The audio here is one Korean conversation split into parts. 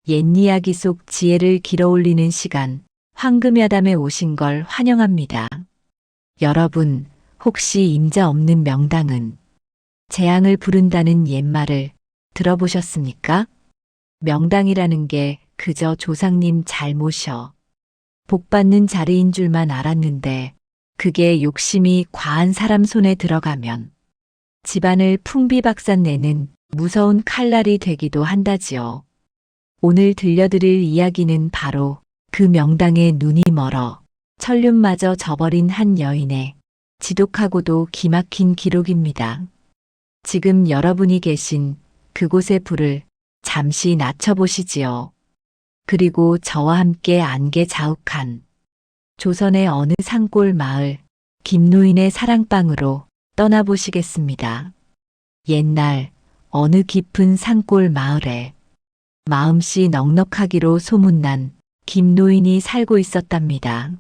옛이야기 속 지혜를 길어올리는 시간, 황금야담에 오신 걸 환영합니다. 여러분, 혹시 임자 없는 명당은 재앙을 부른다는 옛말을 들어보셨습니까? 명당이라는 게 그저 조상님 잘 모셔 복받는 자리인 줄만 알았는데 그게 욕심이 과한 사람 손에 들어가면 집안을 풍비박산내는 무서운 칼날이 되기도 한다지요. 오늘 들려드릴 이야기는 바로 그 명당에 눈이 멀어 천륜마저 저버린 한 여인의 지독하고도 기막힌 기록입니다. 지금 여러분이 계신 그곳의 불을 잠시 낮춰보시지요. 그리고 저와 함께 안개 자욱한 조선의 어느 산골 마을 김노인의 사랑방으로 떠나보시겠습니다. 옛날 어느 깊은 산골 마을에 마음씨 넉넉하기로 소문난 김노인이 살고 있었답니다.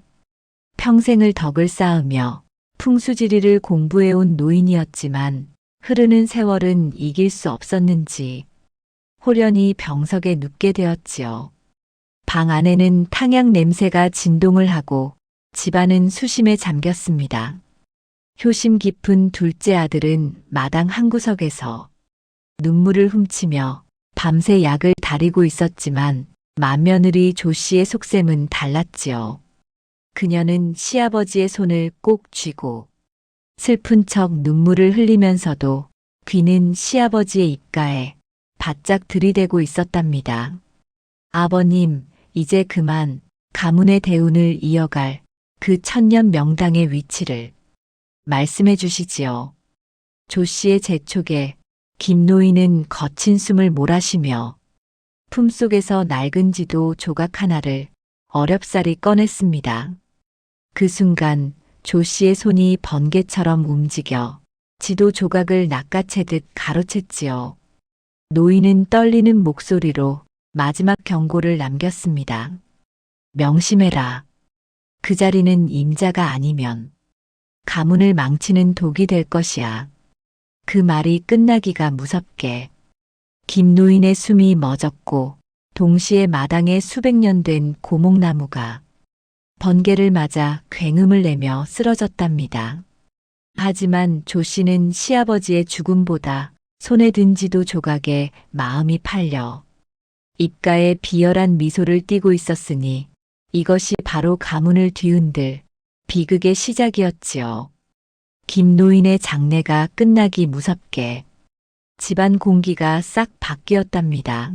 평생을 덕을 쌓으며 풍수지리를 공부해온 노인이었지만 흐르는 세월은 이길 수 없었는지 홀연히 병석에 눕게 되었지요. 방 안에는 탕약 냄새가 진동을 하고 집안은 수심에 잠겼습니다. 효심 깊은 둘째 아들은 마당 한구석에서 눈물을 훔치며 밤새 약을 다리고 있었지만 맏며느리 조 씨의 속셈은 달랐지요. 그녀는 시아버지의 손을 꼭 쥐고 슬픈 척 눈물을 흘리면서도 귀는 시아버지의 입가에 바짝 들이대고 있었답니다. 아버님, 이제 그만 가문의 대운을 이어갈 그 천년 명당의 위치를 말씀해 주시지요. 조 씨의 재촉에 김노인은 거친 숨을 몰아쉬며 품속에서 낡은 지도 조각 하나를 어렵사리 꺼냈습니다. 그 순간 조 씨의 손이 번개처럼 움직여 지도 조각을 낚아채듯 가로챘지요. 노인은 떨리는 목소리로 마지막 경고를 남겼습니다. 명심해라. 그 자리는 임자가 아니면 가문을 망치는 독이 될 것이야. 그 말이 끝나기가 무섭게 김노인의 숨이 멎었고 동시에 마당에 수백 년 된 고목나무가 번개를 맞아 굉음을 내며 쓰러졌답니다. 하지만 조 씨는 시아버지의 죽음보다 손에 든 지도 조각에 마음이 팔려 입가에 비열한 미소를 띠고 있었으니 이것이 바로 가문을 뒤흔들 비극의 시작이었지요. 김노인의 장례가 끝나기 무섭게 집안 공기가 싹 바뀌었답니다.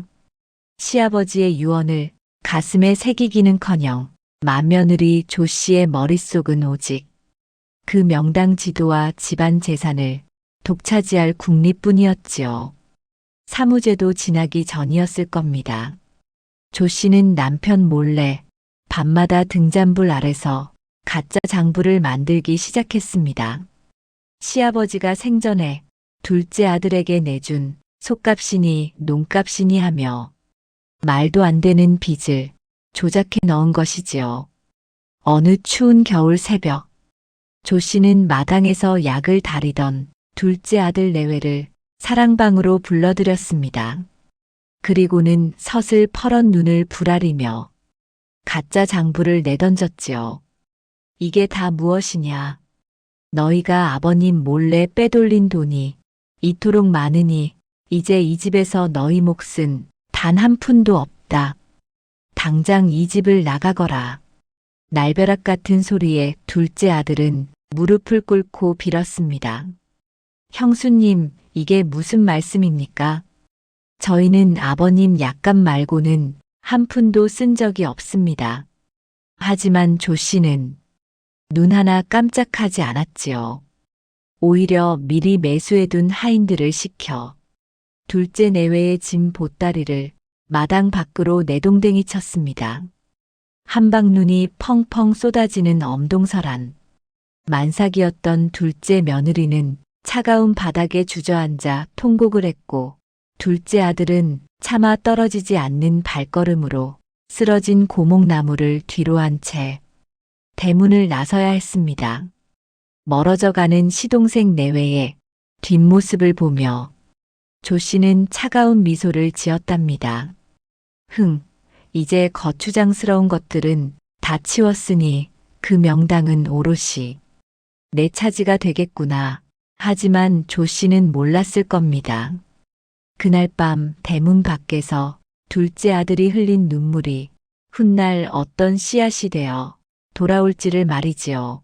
시아버지의 유언을 가슴에 새기기는커녕 맏며느리 조 씨의 머릿속은 오직 그 명당 지도와 집안 재산을 독차지할 국리뿐이었지요. 사무제도 지나기 전이었을 겁니다. 조 씨는 남편 몰래 밤마다 등잔불 아래서 가짜 장부를 만들기 시작했습니다. 시아버지가 생전에 둘째 아들에게 내준 속값이니 농값이니 하며 말도 안 되는 빚을 조작해 넣은 것이지요. 어느 추운 겨울 새벽, 조 씨는 마당에서 약을 다리던 둘째 아들 내외를 사랑방으로 불러들였습니다. 그리고는 서슬 퍼런 눈을 부라리며 가짜 장부를 내던졌지요. 이게 다 무엇이냐? 너희가 아버님 몰래 빼돌린 돈이 이토록 많으니 이제 이 집에서 너희 몫은 단 한 푼도 없다. 당장 이 집을 나가거라. 날벼락 같은 소리에 둘째 아들은 무릎을 꿇고 빌었습니다. 형수님, 이게 무슨 말씀입니까? 저희는 아버님 약값 말고는 한 푼도 쓴 적이 없습니다. 하지만 조 씨는 눈 하나 깜짝하지 않았지요. 오히려 미리 매수해둔 하인들을 시켜 둘째 내외의 짐 보따리를 마당 밖으로 내동댕이 쳤습니다. 한방눈이 펑펑 쏟아지는 엄동설한 만삭이었던 둘째 며느리는 차가운 바닥에 주저앉아 통곡을 했고 둘째 아들은 차마 떨어지지 않는 발걸음으로 쓰러진 고목나무를 뒤로 한 채 대문을 나서야 했습니다. 멀어져가는 시동생 내외의 뒷모습을 보며 조 씨는 차가운 미소를 지었답니다. 이제 거추장스러운 것들은 다 치웠으니 그 명당은 오롯이 내 차지가 되겠구나. 하지만 조 씨는 몰랐을 겁니다. 그날 밤 대문 밖에서 둘째 아들이 흘린 눈물이 훗날 어떤 씨앗이 되어 돌아올지를 말이지요.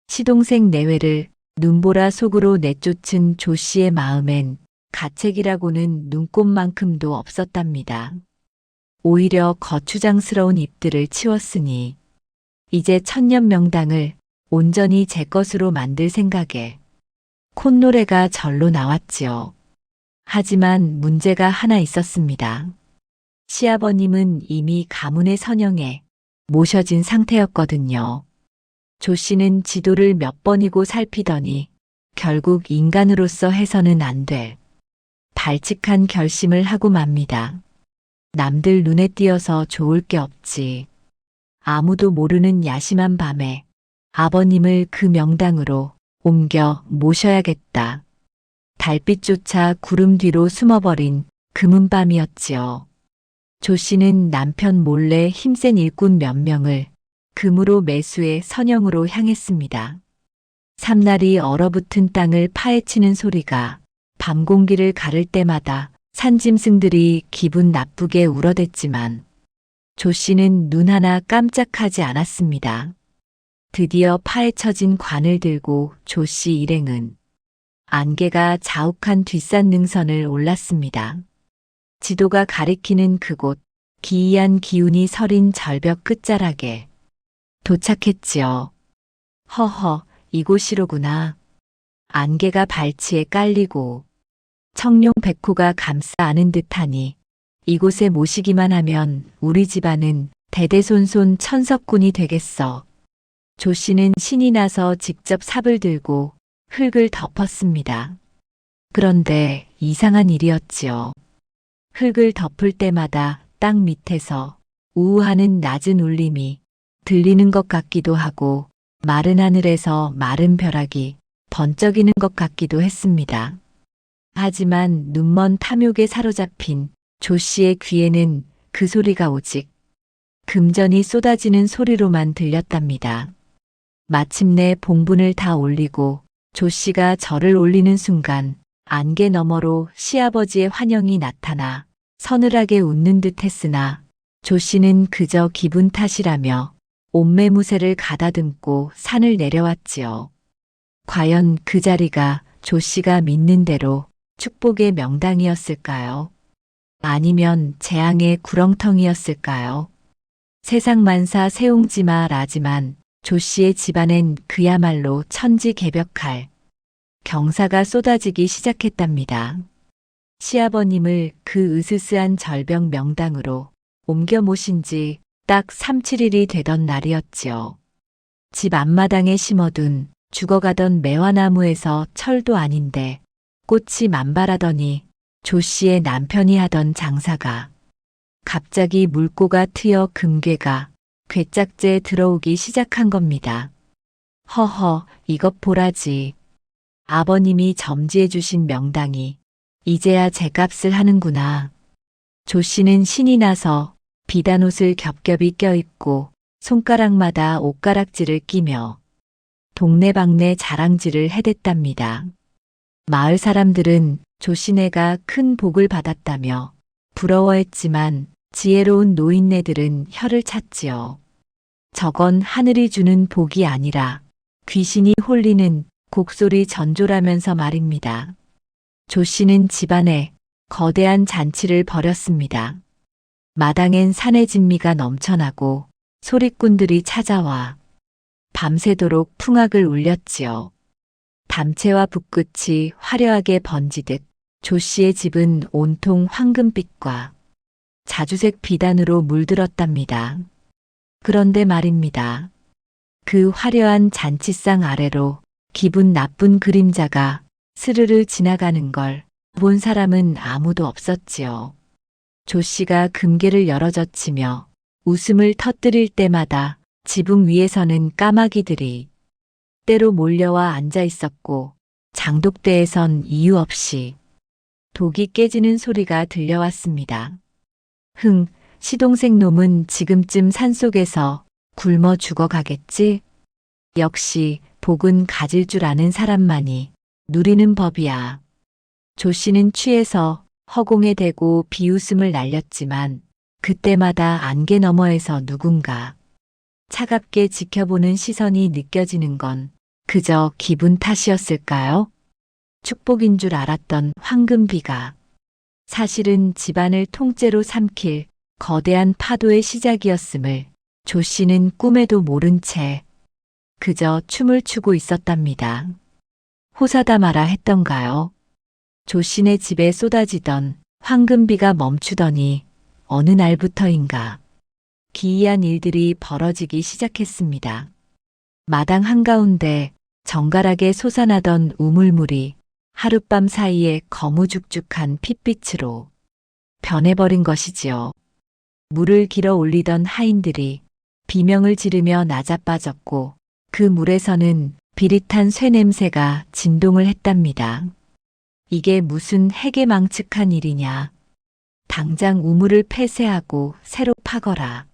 시동생 내외를 눈보라 속으로 내쫓은 조 씨의 마음엔 가책이라고는 눈꼽만큼도 없었답니다. 오히려 거추장스러운 잎들을 치웠으니 이제 천년명당을 온전히 제 것으로 만들 생각에 콧노래가 절로 나왔지요. 하지만 문제가 하나 있었습니다. 시아버님은 이미 가문의 선영에 모셔진 상태였거든요. 조 씨는 지도를 몇 번이고 살피더니 결국 인간으로서 해서는 안 될 발칙한 결심을 하고 맙니다. 남들 눈에 띄어서 좋을 게 없지. 아무도 모르는 야심한 밤에 아버님을 그 명당으로 옮겨 모셔야겠다. 달빛조차 구름 뒤로 숨어버린 금은밤이었지요. 조 씨는 남편 몰래 힘센 일꾼 몇 명을 금으로 매수해 선영으로 향했습니다. 삼날이 얼어붙은 땅을 파헤치는 소리가 밤 공기를 가를 때마다 산짐승들이 기분 나쁘게 울어댔지만 조 씨는 눈 하나 깜짝하지 않았습니다. 드디어 파헤쳐진 관을 들고 조 씨 일행은 안개가 자욱한 뒷산 능선을 올랐습니다. 지도가 가리키는 그곳 기이한 기운이 서린 절벽 끝자락에 도착했지요. 허허, 이곳이로구나. 안개가 발치에 깔리고 청룡 백호가 감싸 안은 듯하니 이곳에 모시기만 하면 우리 집안은 대대손손 천석군이 되겠어. 조 씨는 신이 나서 직접 삽을 들고 흙을 덮었습니다. 그런데 이상한 일이었지요. 흙을 덮을 때마다 땅 밑에서 우우하는 낮은 울림이 들리는 것 같기도 하고 마른 하늘에서 마른 벼락이 번쩍이는 것 같기도 했습니다. 하지만 눈먼 탐욕에 사로잡힌 조 씨의 귀에는 그 소리가 오직 금전이 쏟아지는 소리로만 들렸답니다. 마침내 봉분을 다 올리고 조 씨가 절을 올리는 순간 안개 너머로 시아버지의 환영이 나타나 서늘하게 웃는 듯 했으나 조 씨는 그저 기분 탓이라며 옷매무새를 가다듬고 산을 내려왔지요. 과연 그 자리가 조 씨가 믿는 대로 축복의 명당이었을까요? 아니면 재앙의 구렁텅이였을까요? 세상 만사 세옹지마 라지만 조 씨의 집안엔 그야말로 천지개벽할 경사가 쏟아지기 시작했답니다. 시아버님을 그 으스스한 절벽 명당으로 옮겨 모신 지 딱 3, 7일이 되던 날이었지요. 집 앞마당에 심어둔 죽어가던 매화나무에서 철도 아닌데 꽃이 만발하더니 조 씨의 남편이 하던 장사가 갑자기 물고가 트여 금괴가 괴짝지에 들어오기 시작한 겁니다. 허허, 이것 보라지. 아버님이 점지해 주신 명당이 이제야 제값을 하는구나. 조 씨는 신이 나서 비단옷을 겹겹이 껴입고 손가락마다 옷가락지를 끼며 동네방네 자랑질을 해댔답니다. 마을 사람들은 조 씨네가 큰 복을 받았다며 부러워했지만 지혜로운 노인네들은 혀를 찼지요. 저건 하늘이 주는 복이 아니라 귀신이 홀리는 곡소리 전조라면서 말입니다. 조 씨는 집안에 거대한 잔치를 벌였습니다. 마당엔 산의 진미가 넘쳐나고 소리꾼들이 찾아와 밤새도록 풍악을 울렸지요. 담채와 붓끝이 화려하게 번지듯 조 씨의 집은 온통 황금빛과 자주색 비단으로 물들었답니다. 그런데 말입니다. 그 화려한 잔치상 아래로 기분 나쁜 그림자가 스르르 지나가는 걸 본 사람은 아무도 없었지요. 조 씨가 금괴를 열어젖히며 웃음을 터뜨릴 때마다 지붕 위에서는 까마귀들이 때로 몰려와 앉아 있었고 장독대에선 이유 없이 독이 깨지는 소리가 들려왔습니다. 시동생 놈은 지금쯤 산속에서 굶어 죽어가겠지? 역시 복은 가질 줄 아는 사람만이 누리는 법이야. 조 씨는 취해서 허공에 대고 비웃음을 날렸지만 그때마다 안개 너머에서 누군가 차갑게 지켜보는 시선이 느껴지는 건 그저 기분 탓이었을까요? 축복인 줄 알았던 황금비가 사실은 집안을 통째로 삼킬 거대한 파도의 시작이었음을 조 씨는 꿈에도 모른 채 그저 춤을 추고 있었답니다. 호사다 마라 했던가요? 조 씨네 집에 쏟아지던 황금비가 멈추더니 어느 날부터인가 기이한 일들이 벌어지기 시작했습니다. 마당 한가운데 정갈하게 솟아나던 우물물이 하룻밤 사이에 거무죽죽한 핏빛으로 변해버린 것이지요. 물을 길어 올리던 하인들이 비명을 지르며 낮아빠졌고 그 물에서는 비릿한 쇠냄새가 진동을 했답니다. 이게 무슨 해괴망측한 일이냐. 당장 우물을 폐쇄하고 새로 파거라.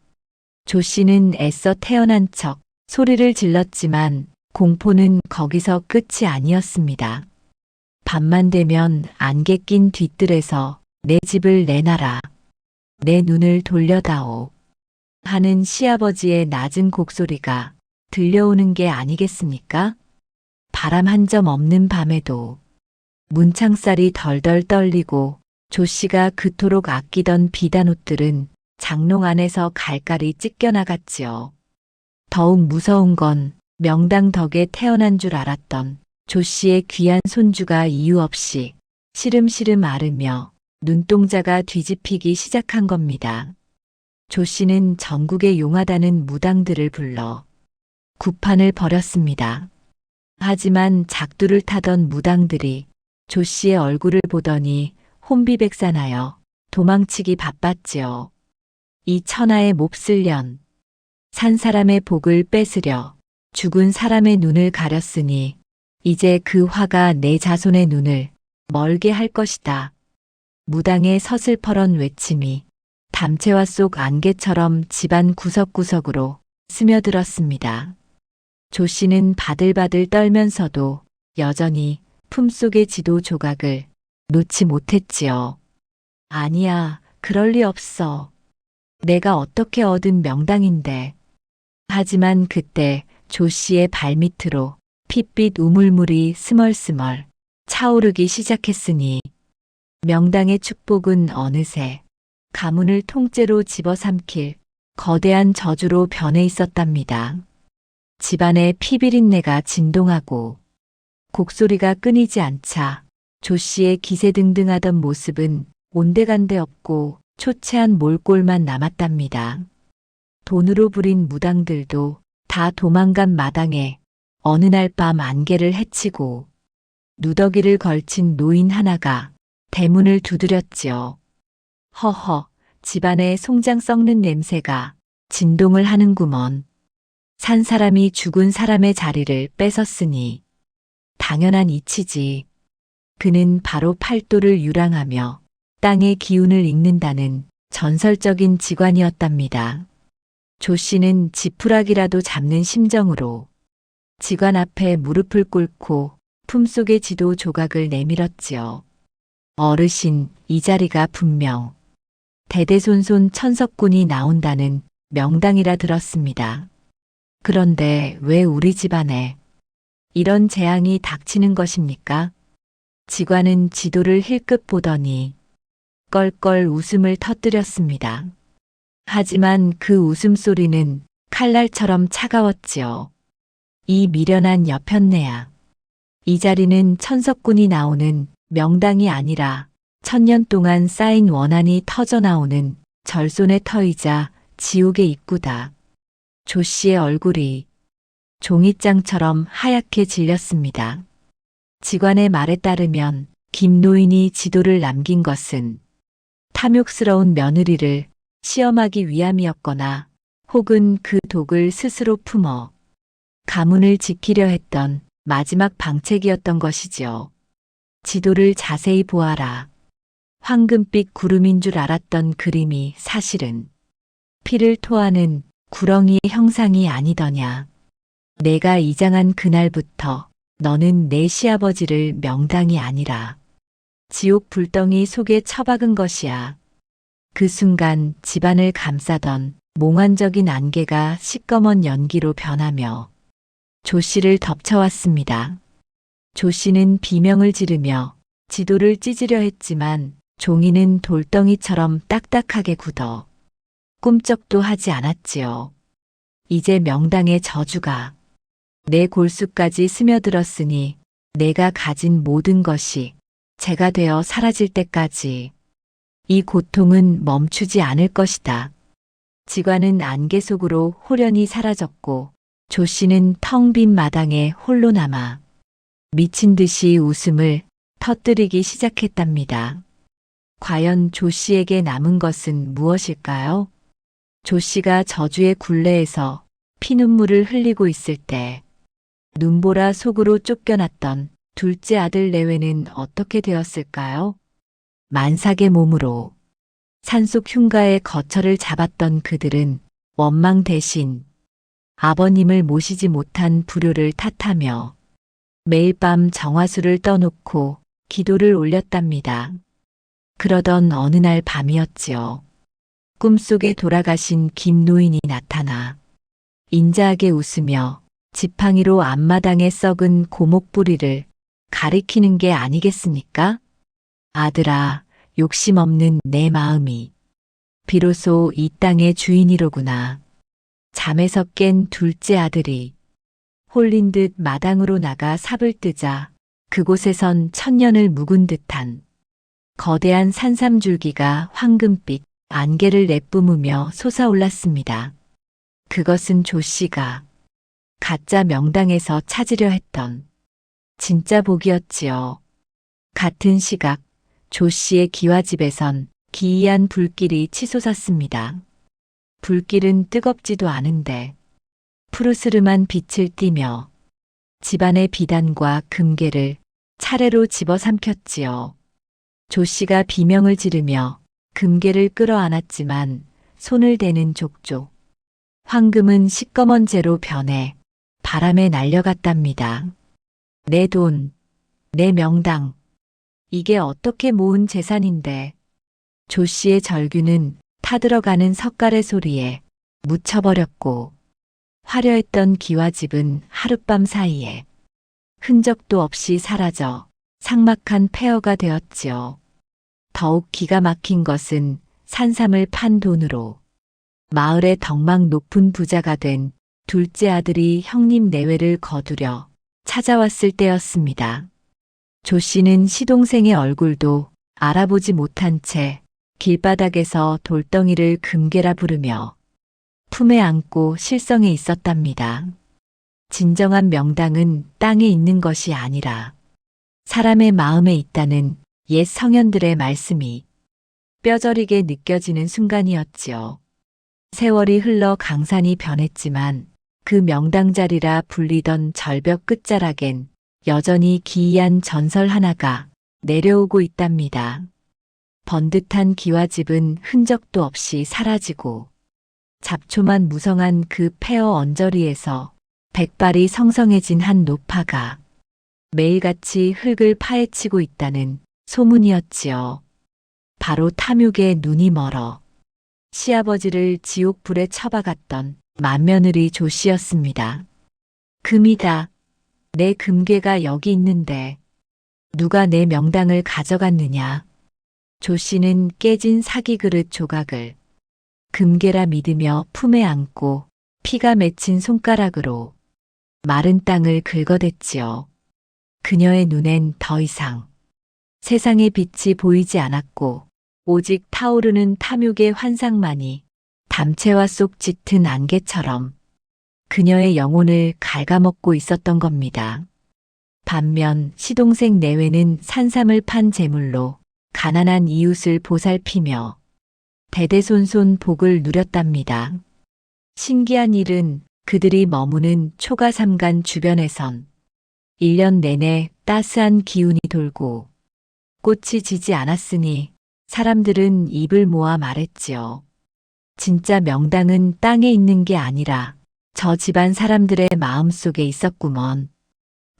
조 씨는 애써 태어난 척 소리를 질렀지만 공포는 거기서 끝이 아니었습니다. 밤만 되면 안개 낀 뒤뜰에서 내 집을 내놔라. 내 눈을 돌려다오. 하는 시아버지의 낮은 곡소리가 들려오는 게 아니겠습니까? 바람 한 점 없는 밤에도 문창살이 덜덜 떨리고 조 씨가 그토록 아끼던 비단옷들은 장롱 안에서 갈갈이 찢겨나갔지요. 더욱 무서운 건 명당 덕에 태어난 줄 알았던 조 씨의 귀한 손주가 이유 없이 시름시름 앓으며 눈동자가 뒤집히기 시작한 겁니다. 조 씨는 전국에 용하다는 무당들을 불러 구판을 벌였습니다. 하지만 작두를 타던 무당들이 조 씨의 얼굴을 보더니 혼비백산하여 도망치기 바빴지요. 이 천하의 몹쓸 년, 산 사람의 복을 뺏으려 죽은 사람의 눈을 가렸으니 이제 그 화가 내 자손의 눈을 멀게 할 것이다. 무당의 서슬퍼런 외침이 담채화 속 안개처럼 집안 구석구석으로 스며들었습니다. 조 씨는 바들바들 떨면서도 여전히 품속의 지도 조각을 놓지 못했지요. 아니야, 그럴 리 없어. 내가 어떻게 얻은 명당인데. 하지만 그때 조 씨의 발밑으로 핏빛 우물물이 스멀스멀 차오르기 시작했으니 명당의 축복은 어느새 가문을 통째로 집어삼킬 거대한 저주로 변해 있었답니다. 집안에 피비린내가 진동하고 곡소리가 끊이지 않자 조 씨의 기세등등하던 모습은 온데간데 없고 초췌한 몰골만 남았답니다. 돈으로 부린 무당들도 다 도망간 마당에 어느 날 밤 안개를 헤치고 누더기를 걸친 노인 하나가 대문을 두드렸지요. 허허, 집안에 송장 썩는 냄새가 진동을 하는구먼. 산 사람이 죽은 사람의 자리를 뺏었으니 당연한 이치지. 그는 바로 팔도를 유랑하며 땅의 기운을 읽는다는 전설적인 직관이었답니다. 조 씨는 지푸라기라도 잡는 심정으로 직관 앞에 무릎을 꿇고 품속의 지도 조각을 내밀었지요. 어르신, 이 자리가 분명 대대손손 천석군이 나온다는 명당이라 들었습니다. 그런데 왜 우리 집안에 이런 재앙이 닥치는 것입니까? 직관은 지도를 힐끗 보더니 껄껄 웃음을 터뜨렸습니다. 하지만 그 웃음소리는 칼날처럼 차가웠지요. 이 미련한 여편네야. 이 자리는 천석군이 나오는 명당이 아니라 천년 동안 쌓인 원한이 터져나오는 절손의 터이자 지옥의 입구다. 조 씨의 얼굴이 종이장처럼 하얗게 질렸습니다. 직관의 말에 따르면 김 노인이 지도를 남긴 것은 탐욕스러운 며느리를 시험하기 위함이었거나 혹은 그 독을 스스로 품어 가문을 지키려 했던 마지막 방책이었던 것이지요. 지도를 자세히 보아라. 황금빛 구름인 줄 알았던 그림이 사실은 피를 토하는 구렁이의 형상이 아니더냐. 내가 이장한 그날부터 너는 내 시아버지를 명당이 아니라 지옥 불덩이 속에 처박은 것이야. 그 순간 집안을 감싸던 몽환적인 안개가 시꺼먼 연기로 변하며 조 씨를 덮쳐왔습니다. 조 씨는 비명을 지르며 지도를 찢으려 했지만 종이는 돌덩이처럼 딱딱하게 굳어 꿈쩍도 하지 않았지요. 이제 명당의 저주가 내 골수까지 스며들었으니 내가 가진 모든 것이 재가 되어 사라질 때까지 이 고통은 멈추지 않을 것이다. 지관은 안개 속으로 호련히 사라졌고 조 씨는 텅 빈 마당에 홀로 남아 미친 듯이 웃음을 터뜨리기 시작했답니다. 과연 조 씨에게 남은 것은 무엇일까요? 조 씨가 저주의 굴레에서 피눈물을 흘리고 있을 때 눈보라 속으로 쫓겨났던 둘째 아들 내외는 어떻게 되었을까요? 만삭의 몸으로 산속 흉가의 거처를 잡았던 그들은 원망 대신 아버님을 모시지 못한 불효를 탓하며 매일 밤 정화수를 떠놓고 기도를 올렸답니다. 그러던 어느 날 밤이었지요. 꿈속에 돌아가신 김 노인이 나타나 인자하게 웃으며 지팡이로 앞마당에 썩은 고목뿌리를 가리키는 게 아니겠습니까? 아들아, 욕심 없는 내 마음이 비로소 이 땅의 주인이로구나. 잠에서 깬 둘째 아들이 홀린 듯 마당으로 나가 삽을 뜨자 그곳에선 천년을 묵은 듯한 거대한 산삼줄기가 황금빛 안개를 내뿜으며 솟아올랐습니다. 그것은 조 씨가 가짜 명당에서 찾으려 했던 진짜 복이었지요. 같은 시각 조 씨의 기와집에선 기이한 불길이 치솟았습니다. 불길은 뜨겁지도 않은데 푸르스름한 빛을 띠며 집안의 비단과 금괴를 차례로 집어삼켰지요. 조 씨가 비명을 지르며 금괴를 끌어안았지만 손을 대는 족족. 황금은 시꺼먼 재로 변해 바람에 날려갔답니다. 내 돈, 내 명당. 이게 어떻게 모은 재산인데. 조 씨의 절규는 타들어가는 석갈의 소리에 묻혀버렸고 화려했던 기와집은 하룻밤 사이에 흔적도 없이 사라져 삭막한 폐허가 되었지요. 더욱 기가 막힌 것은 산삼을 판 돈으로 마을의 덕망 높은 부자가 된 둘째 아들이 형님 내외를 거두려 찾아왔을 때였습니다. 조 씨는 시동생의 얼굴도 알아보지 못한 채 길바닥에서 돌덩이를 금괴라 부르며 품에 안고 실성에 있었답니다. 진정한 명당은 땅에 있는 것이 아니라 사람의 마음에 있다는 옛 성현들의 말씀이 뼈저리게 느껴지는 순간이었지요. 세월이 흘러 강산이 변했지만 그 명당자리라 불리던 절벽 끝자락엔 여전히 기이한 전설 하나가 내려오고 있답니다. 번듯한 기와집은 흔적도 없이 사라지고 잡초만 무성한 그 폐허 언저리에서 백발이 성성해진 한 노파가 매일같이 흙을 파헤치고 있다는 소문이었지요. 바로 탐욕에 눈이 멀어 시아버지를 지옥불에 처박았던 맏며느리 조 씨였습니다. 금이다. 내 금괴가 여기 있는데 누가 내 명당을 가져갔느냐. 조 씨는 깨진 사기 그릇 조각을 금괴라 믿으며 품에 안고 피가 맺힌 손가락으로 마른 땅을 긁어댔지요. 그녀의 눈엔 더 이상 세상의 빛이 보이지 않았고 오직 타오르는 탐욕의 환상만이 담채화 속 짙은 안개처럼 그녀의 영혼을 갉아먹고 있었던 겁니다. 반면 시동생 내외는 산삼을 판 재물로 가난한 이웃을 보살피며 대대손손 복을 누렸답니다. 신기한 일은 그들이 머무는 초가삼간 주변에선 1년 내내 따스한 기운이 돌고 꽃이 지지 않았으니 사람들은 입을 모아 말했지요. 진짜 명당은 땅에 있는 게 아니라 저 집안 사람들의 마음속에 있었구먼.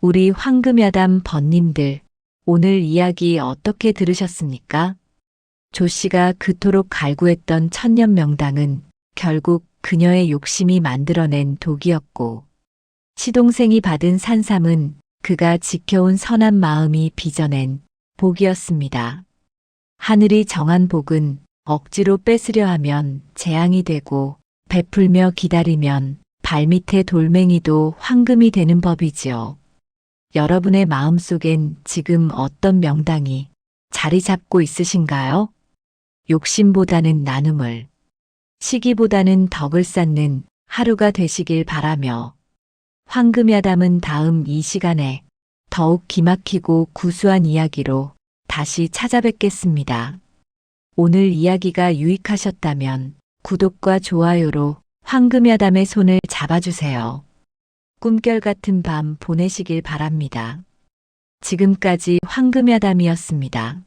우리 황금야담 번님들, 오늘 이야기 어떻게 들으셨습니까? 조 씨가 그토록 갈구했던 천년 명당은 결국 그녀의 욕심이 만들어낸 독이었고, 시동생이 받은 산삼은 그가 지켜온 선한 마음이 빚어낸 복이었습니다. 하늘이 정한 복은 억지로 뺏으려 하면 재앙이 되고, 베풀며 기다리면 발밑에 돌멩이도 황금이 되는 법이지요. 여러분의 마음속엔 지금 어떤 명당이 자리 잡고 있으신가요? 욕심보다는 나눔을, 시기보다는 덕을 쌓는 하루가 되시길 바라며, 황금야담은 다음 이 시간에 더욱 기막히고 구수한 이야기로 다시 찾아뵙겠습니다. 오늘 이야기가 유익하셨다면 구독과 좋아요로 황금야담의 손을 잡아주세요. 꿈결 같은 밤 보내시길 바랍니다. 지금까지 황금야담이었습니다.